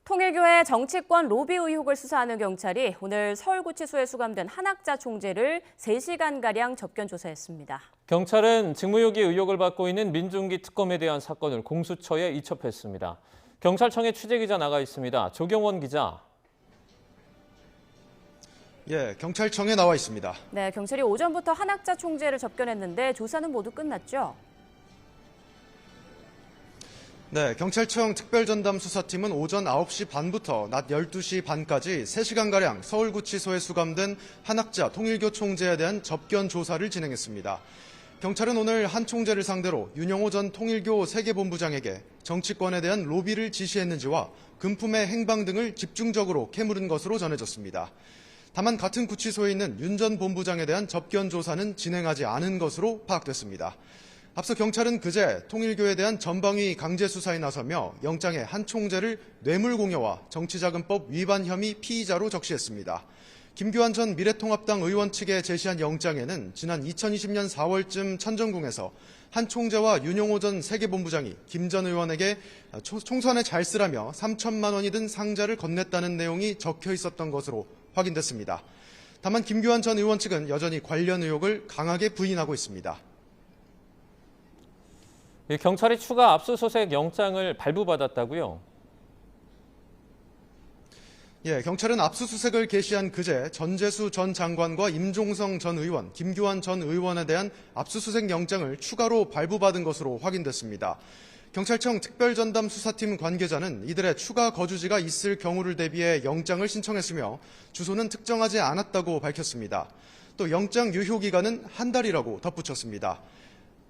통일교의 정치권 로비 의혹을 수사하는 경찰이 오늘 서울구치소에 수감된 한학자 총재를 3시간가량 접견 조사했습니다. 경찰은 직무유기 의혹을 받고 있는 민중기 특검에 대한 사건을 공수처에 이첩했습니다. 경찰청에 취재기자 나가 있습니다. 조경원 기자. 경찰청에 나와 있습니다. 네, 경찰이 오전부터 한학자 총재를 접견했는데 조사는 모두 끝났죠? 네, 경찰청 특별전담 수사팀은 오전 9시 반부터 낮 12시 반까지 3시간가량 서울구치소에 수감된 한학자 통일교 총재에 대한 접견 조사를 진행했습니다. 경찰은 오늘 한 총재를 상대로 윤영호 전 통일교 세계본부장에게 정치권에 대한 로비를 지시했는지와 금품의 행방 등을 집중적으로 캐물은 것으로 전해졌습니다. 다만 같은 구치소에 있는 윤 전 본부장에 대한 접견 조사는 진행하지 않은 것으로 파악됐습니다. 앞서 경찰은 그제 통일교에 대한 전방위 강제 수사에 나서며 영장에 한 총재를 뇌물공여와 정치자금법 위반 혐의 피의자로 적시했습니다. 김규환 전 미래통합당 의원 측에 제시한 영장에는 지난 2020년 4월쯤 천정궁에서 한 총재와 윤영호 전 세계본부장이 김 전 의원에게 총선에 잘 쓰라며 3천만 원이 든 상자를 건넸다는 내용이 적혀 있었던 것으로 확인됐습니다. 다만 김규환 전 의원 측은 여전히 관련 의혹을 강하게 부인하고 있습니다. 경찰이 추가 압수수색 영장을 발부받았다고요? 경찰은 압수수색을 개시한 그제 전재수 전 장관과 임종성 전 의원, 김규환 전 의원에 대한 압수수색 영장을 추가로 발부받은 것으로 확인됐습니다. 경찰청 특별전담 수사팀 관계자는 이들의 추가 거주지가 있을 경우를 대비해 영장을 신청했으며 주소는 특정하지 않았다고 밝혔습니다. 또 영장 유효 기간은 한 달이라고 덧붙였습니다.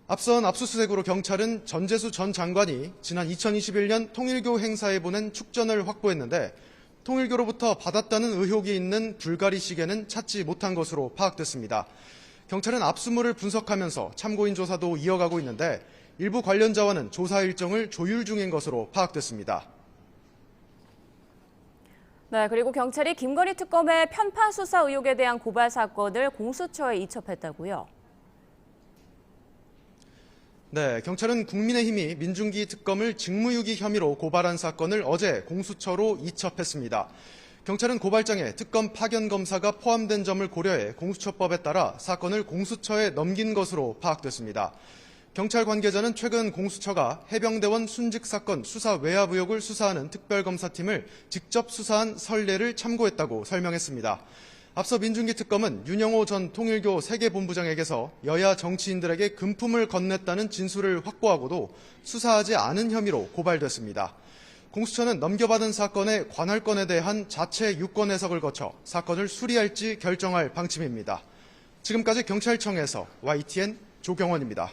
앞선 압수수색으로 경찰은 전재수 전 장관이 지난 2021년 통일교 행사에 보낸 축전을 확보했는데 통일교로부터 받았다는 의혹이 있는 불가리 시계는 찾지 못한 것으로 파악됐습니다. 경찰은 압수물을 분석하면서 참고인 조사도 이어가고 있는데 일부 관련자와는 조사 일정을 조율 중인 것으로 파악됐습니다. 네, 그리고 경찰이 김건희 특검의 편파 수사 의혹에 대한 고발 사건을 공수처에 이첩했다고요? 네, 경찰은 국민의힘이 민중기 특검을 직무유기 혐의로 고발한 사건을 어제 공수처로 이첩했습니다. 경찰은 고발장에 특검 파견 검사가 포함된 점을 고려해 공수처법에 따라 사건을 공수처에 넘긴 것으로 파악됐습니다. 경찰 관계자는 최근 공수처가 해병대원 순직 사건 수사 외압 의혹을 수사하는 특별검사팀을 직접 수사한 선례를 참고했다고 설명했습니다. 앞서 민중기 특검은 윤영호 전 통일교 세계본부장에게서 여야 정치인들에게 금품을 건넸다는 진술을 확보하고도 수사하지 않은 혐의로 고발됐습니다. 공수처는 넘겨받은 사건의 관할권에 대한 자체 유권 해석을 거쳐 사건을 수리할지 결정할 방침입니다. 지금까지 경찰청에서 YTN 조경원입니다.